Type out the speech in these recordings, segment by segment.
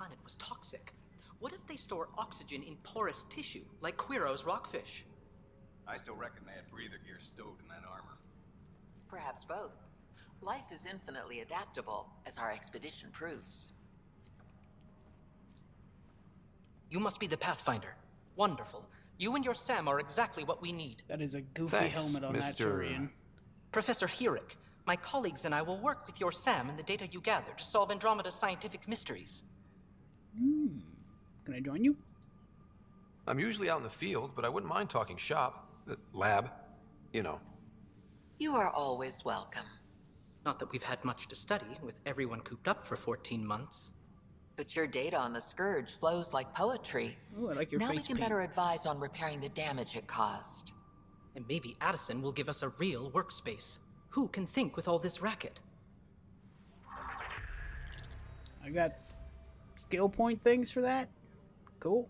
planet was toxic? What if they store oxygen in porous tissue, like Quiro's rockfish? I still reckon they had breather gear stowed in that armor. Perhaps both. Life is infinitely adaptable, as our expedition proves. You must be the Pathfinder. Wonderful. You and your Sam are exactly what we need. That is a goofy helmet on that Turian. Professor Herrick, my colleagues and I will work with your Sam and the data you gather to solve Andromeda's scientific mysteries. Can I join you? I'm usually out in the field, but I wouldn't mind talking shop. Lab. You know. You are always welcome. Not that we've had much to study, with everyone cooped up for 14 months. But your data on the Scourge flows like poetry. Ooh, I like your now face we can paint. better advise on repairing the damage it caused. And maybe Addison will give us a real workspace. Who can think with all this racket? I got skill point things for that. Cool.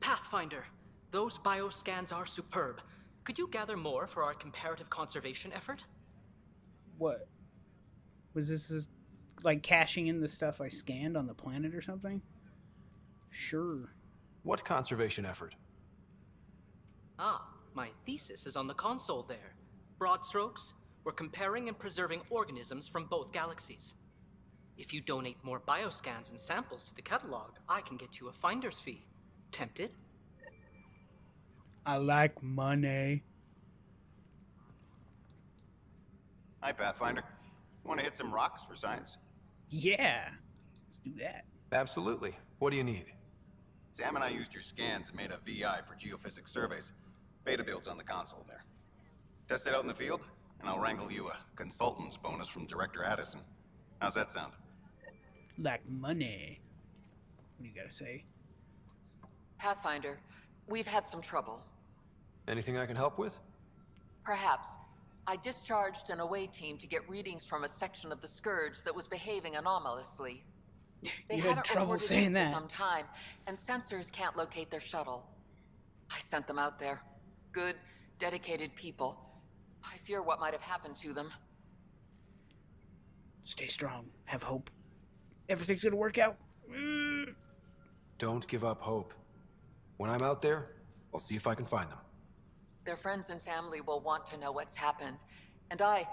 Pathfinder, those bioscans are superb. Could you gather more for our comparative conservation effort? What? Was this like cashing in the stuff I scanned on the planet or something? Sure. What conservation effort? Ah, my thesis is on the console there. Broad strokes, we're comparing and preserving organisms from both galaxies. If you donate more bioscans and samples to the catalog, I can get you a finder's fee. Tempted? I like money. Hi, Pathfinder. Want to hit some rocks for science? Yeah. Let's do that. Absolutely. What do you need? Sam and I used your scans and made a VI for geophysics surveys. Beta builds on the console there. Test it out in the field, and I'll wrangle you a consultant's bonus from Director Addison. How's that sound? Like money. What do you gotta say? Pathfinder, we've had some trouble. Anything I can help with? Perhaps. I discharged an away team to get readings from a section of the Scourge that was behaving anomalously. They You had haven't trouble reported saying in that. for some time, and sensors can't locate their shuttle. I sent them out there. Good, dedicated people. I fear what might have happened to them. Stay strong. Have hope. Everything's gonna work out. Don't give up hope. When I'm out there, I'll see if I can find them. Their friends and family will want to know what's happened, and I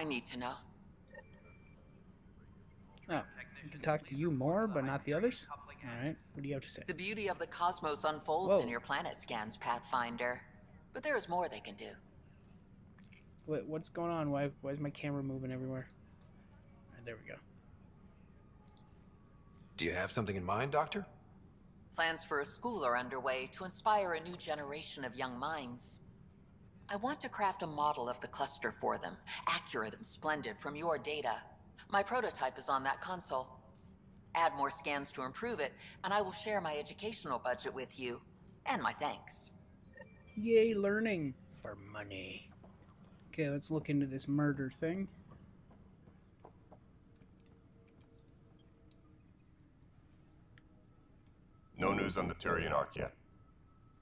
need to know. Oh, I can talk to you more, but not the others? Alright, what do you have to say? The beauty of the cosmos unfolds Whoa. in your planet scans, Pathfinder. But there is more they can do. Wait, what's going on? Why is my camera moving everywhere? Alright, there we go. Do you have something in mind, Doctor? Plans for a school are underway to inspire a new generation of young minds. I want to craft a model of the cluster for them, accurate and splendid from your data. My prototype is on that console. Add more scans to improve it, and I will share my educational budget with you. And my thanks. Yay, learning for money. Okay, let's look into this murder thing. No news on the Turian Ark yet?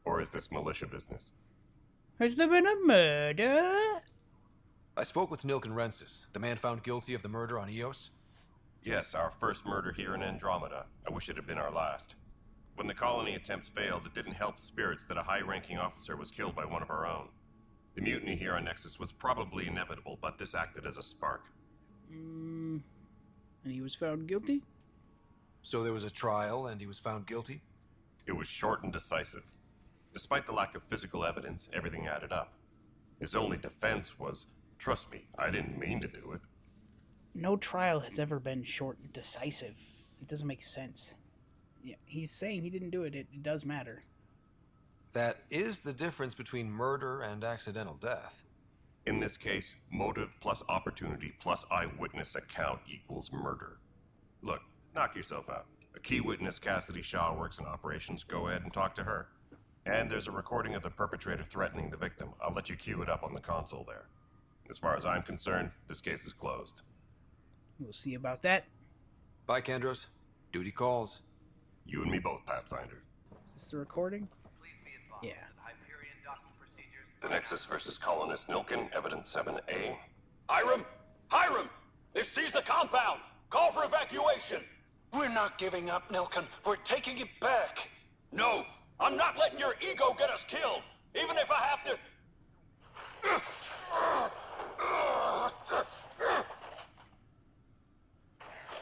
Or is this militia business? Has there been a murder? I spoke with Nilk and Rensis, the man found guilty of the murder on Eos. Yes, our first murder here in Andromeda. I wish it had been our last. When the colony attempts failed, it didn't help spirits that a high-ranking officer was killed by one of our own. The mutiny here on Nexus was probably inevitable, but this acted as a spark. And he was found guilty? So there was a trial and he was found guilty? It was short and decisive. Despite the lack of physical evidence, everything added up. His only defense was, "Trust me, I didn't mean to do it." No trial has ever been short and decisive. It doesn't make sense. Yeah, he's saying he didn't do it. It does matter. That is the difference between murder and accidental death. In this case, motive plus opportunity plus eyewitness account equals murder. Look, knock yourself out. A key witness, Cassidy Shaw, works in operations. Go ahead and talk to her. And there's a recording of the perpetrator threatening the victim. I'll let you cue it up on the console there. As far as I'm concerned, this case is closed. We'll see about that. Bye, Kendros. Duty calls. You and me both, Pathfinder. Is this the recording? Yeah. The Nexus versus Colonist Nilkin, Evidence 7A. Hiram! Hiram! They've seized the compound! Call for evacuation! We're not giving up, Nilkin. We're taking it back. No, I'm not letting your ego get us killed, even if I have to...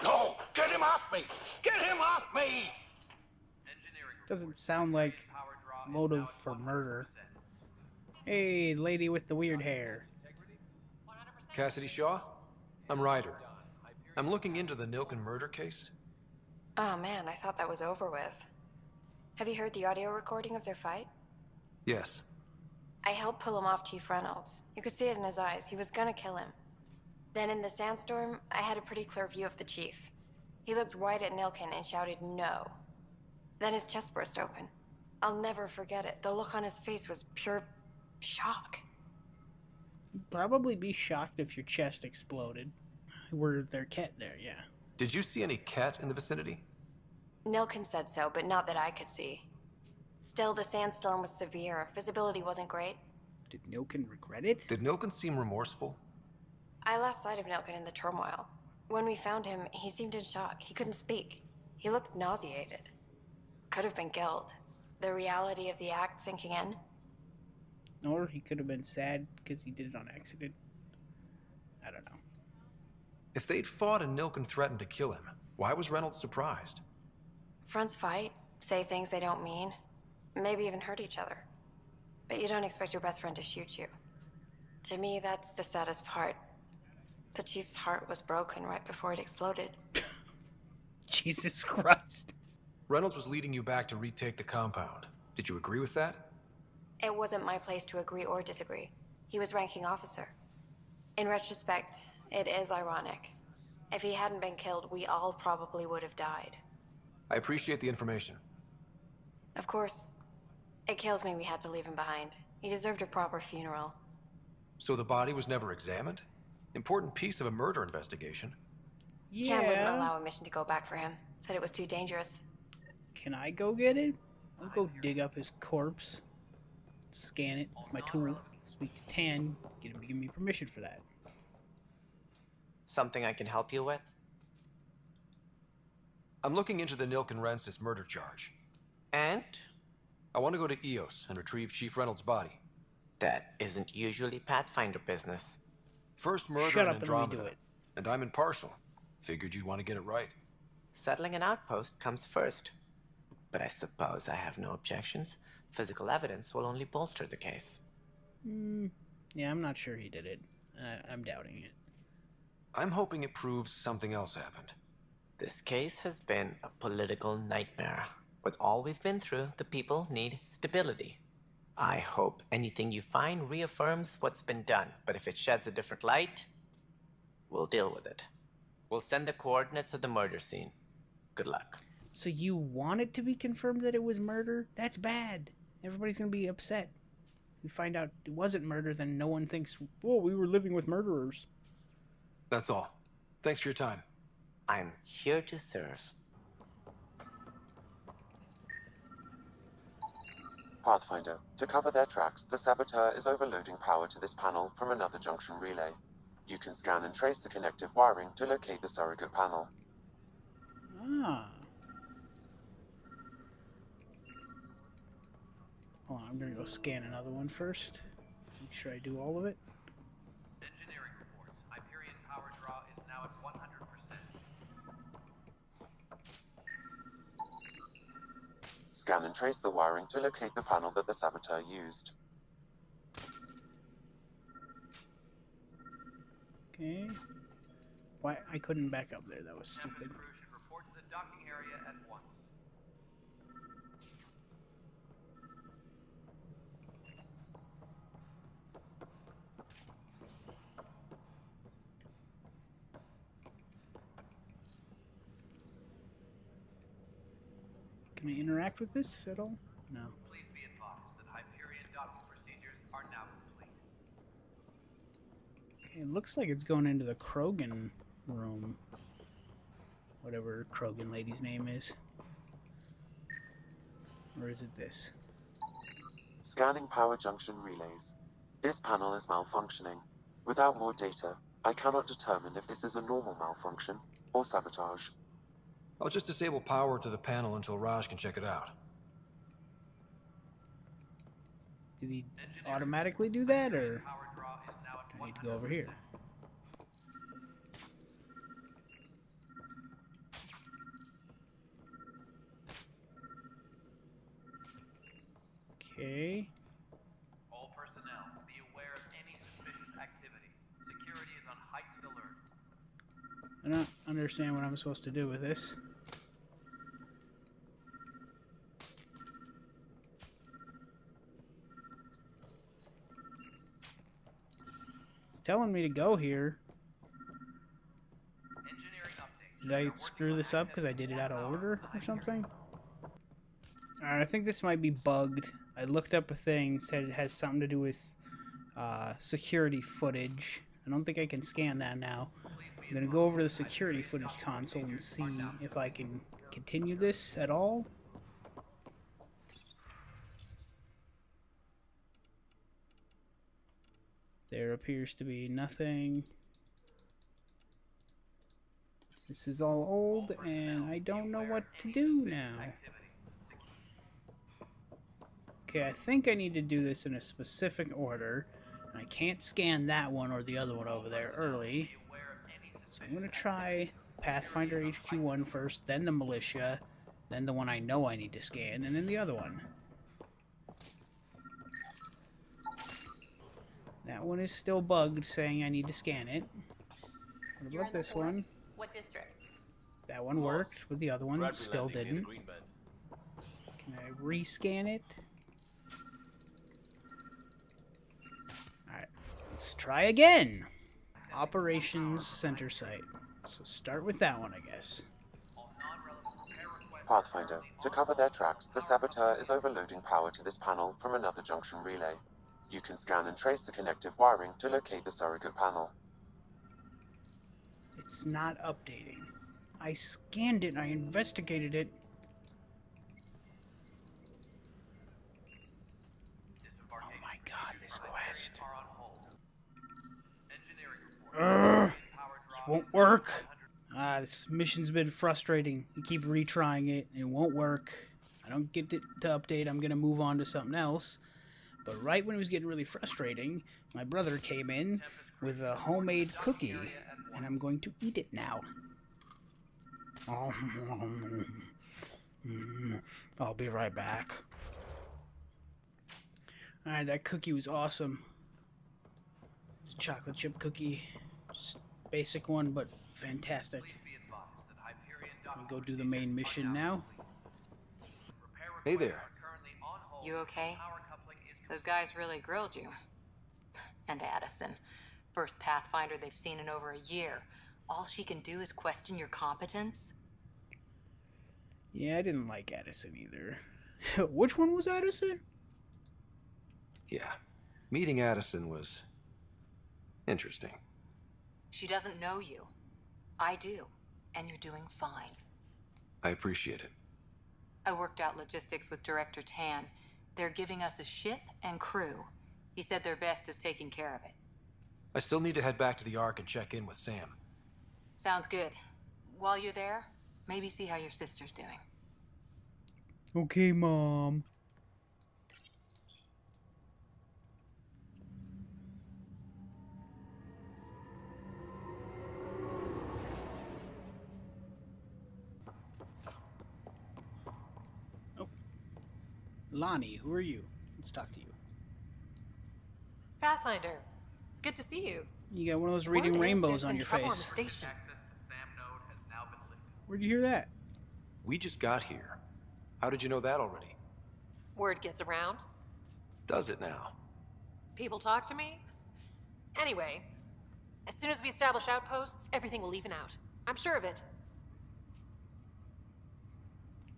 No, get him off me! Get him off me! Doesn't sound like motive for murder. Hey, lady with the weird hair. Cassidy Shaw? I'm Ryder. I'm looking into the Nilkin murder case. Oh man, I thought that was over with. Have you heard the audio recording of their fight? Yes. I helped pull him off Chief Reynolds. You could see it in his eyes. He was gonna kill him. Then in the sandstorm, I had a pretty clear view of the Chief. He looked right at Nilkin and shouted no. Then his chest burst open. I'll never forget it. The look on his face was pure shock. You'd probably be shocked if your chest exploded. Were there Ket there, yeah. Did you see any Ket in the vicinity? Nilkin said so, but not that I could see. Still, the sandstorm was severe. Visibility wasn't great. Did Nilkin regret it? Did Nilkin seem remorseful? I lost sight of Nilkin in the turmoil. When we found him, he seemed in shock. He couldn't speak. He looked nauseated. Could have been guilt. The reality of the act sinking in. Or he could have been sad because he did it on accident. I don't know. If they'd fought and Nilkin threatened to kill him, why was Reynolds surprised? Fronts fight, say things they don't mean, maybe even hurt each other. But you don't expect your best friend to shoot you. To me, that's the saddest part. The Chief's heart was broken right before it exploded. Jesus Christ. Reynolds was leading you back to retake the compound. Did you agree with that? It wasn't my place to agree or disagree. He was ranking officer. In retrospect, it is ironic. If he hadn't been killed, we all probably would have died. I appreciate the information. Of course. It kills me we had to leave him behind. He deserved a proper funeral. So the body was never examined? Important piece of a murder investigation. Cam wouldn't Yeah. allow a mission to go back for him. Said it was too dangerous. Can I go get it? I'll go dig up his corpse. Scan it with my tool. Speak to Tan. Get him to give me permission for that. Something I can help you with? I'm looking into the Nilkin Rensis murder charge. And? I want to go to EOS and retrieve Chief Reynolds' body. That isn't usually Pathfinder business. First murder Shut in up and let me Andromeda. do it. And I'm impartial. Figured you'd want to get it right. Settling an outpost comes first. But I suppose I have no objections. Physical evidence will only bolster the case. Yeah, I'm not sure he did it. I'm doubting it. I'm hoping it proves something else happened. This case has been a political nightmare. With all we've been through, the people need stability. I hope anything you find reaffirms what's been done, but if it sheds a different light, we'll deal with it. We'll send the coordinates of the murder scene. Good luck. So you want it to be confirmed that it was murder? That's bad. Everybody's going to be upset. We find out it wasn't murder, then no one thinks, whoa, we were living with murderers. That's all. Thanks for your time. I'm here to serve. Pathfinder, to cover their tracks, the saboteur is overloading power to this panel from another junction relay. You can scan and trace the connective wiring to locate the surrogate panel. Ah. Hold on, I'm going to go scan another one first. Make sure I do all of it. Engineering reports. Hyperion power draw is now at 100%. Scan and trace the wiring to locate the panel that the saboteur used. Okay. Why? I couldn't back up there. That was stupid. Crew should report to the docking area at once. Can I interact with this at all? No. Please be advised that Hyperion docking procedures are now complete. Okay, it looks like it's going into the Krogan room. Whatever Krogan lady's name is. Or is it this? Scanning power junction relays. This panel is malfunctioning. Without more data, I cannot determine if this is a normal malfunction or sabotage. I'll just disable power to the panel until Raj can check it out. Did he automatically do that, or do I need to go over here? Okay. All personnel, be aware of any suspicious activity. Security is on heightened alert. I don't understand what I'm supposed to do with this. It's telling me to go here. Engineering update. Did I screw this up because I did it out of order or something? Alright, I think this might be bugged. I looked up a thing, said it has something to do with security footage. I don't think I can scan that now. I'm going to go over to the security footage console and see if I can continue this at all. There appears to be nothing. This is all old, and I don't know what to do now. Okay, I think I need to do this in a specific order. I can't scan that one or the other one over there early. So I'm going to try Pathfinder HQ1 first, then the Militia, then the one I know I need to scan, and then the other one. That one is still bugged, saying I need to scan it. What about this one? What district? That one worked, with the other one still didn't. Can I rescan it? Alright, let's try again. Operations Center Site. So start with that one, I guess. Pathfinder, to cover their tracks, the saboteur is overloading power to this panel from another junction relay. You can scan and trace the connective wiring to locate the surrogate panel. It's not updating. I scanned it, I investigated it. Oh my god, this quest. This won't work. This mission's been frustrating. You keep retrying it, and it won't work. I don't get it to update, I'm gonna move on to something else. But right when it was getting really frustrating, my brother came in with a homemade cookie, and I'm going to eat it now. I'll be right back. Alright, that cookie was awesome. It's a chocolate chip cookie. Just basic one, but fantastic. I'll go do the main mission now. Hey there. You okay? Those guys really grilled you. And Addison. First Pathfinder they've seen in over a year. All she can do is question your competence? Yeah, I didn't like Addison either. Which one was Addison? Yeah. Meeting Addison was interesting. She doesn't know you. I do. And you're doing fine. I appreciate it. I worked out logistics with Director Tan. They're giving us a ship and crew. He said their best is taking care of it. I still need to head back to the Ark and check in with Sam. Sounds good. While you're there, maybe see how your sister's doing. Okay, Mom. Oh. Lonnie, who are you? Let's talk to you. Pathfinder, it's good to see you. You got one of those reading rainbows on your face. Where'd you hear that? We just got here. How did you know that already? Word gets around. Does it now? People talk to me. Anyway, as soon as we establish outposts, everything will even out. I'm sure of it.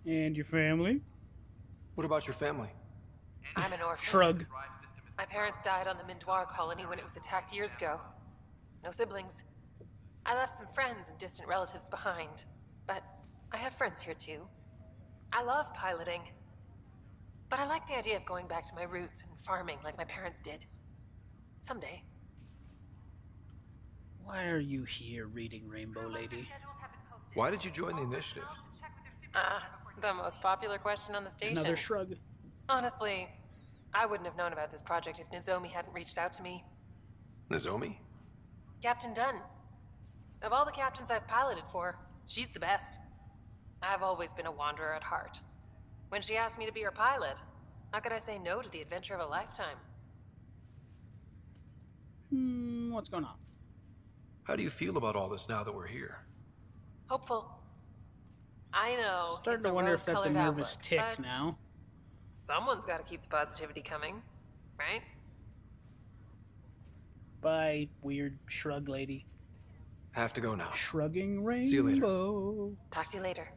And your family? What about your family? I'm an orphan. Shrug. My parents died on the Mindoir colony when it was attacked years ago. No siblings. I left some friends and distant relatives behind, but I have friends here too. I love piloting, but I like the idea of going back to my roots and farming like my parents did. Someday. Why are you here, reading Rainbow Lady? Why did you join the initiative? The most popular question on the station. Another shrug. Honestly, I wouldn't have known about this project if Nozomi hadn't reached out to me. Nozomi? Captain Dunn. Of all the captains I've piloted for, she's the best. I've always been a wanderer at heart. When she asked me to be her pilot, how could I say no to the adventure of a lifetime? What's going on? How do you feel about all this now that we're here? Hopeful. I know. Starting it's to wonder if that's a rose-colored nervous outlook, tick but now. Someone's got to keep the positivity coming, right? Bye, weird shrug lady. Have to go now. Shrugging rainbow. See you later. Talk to you later.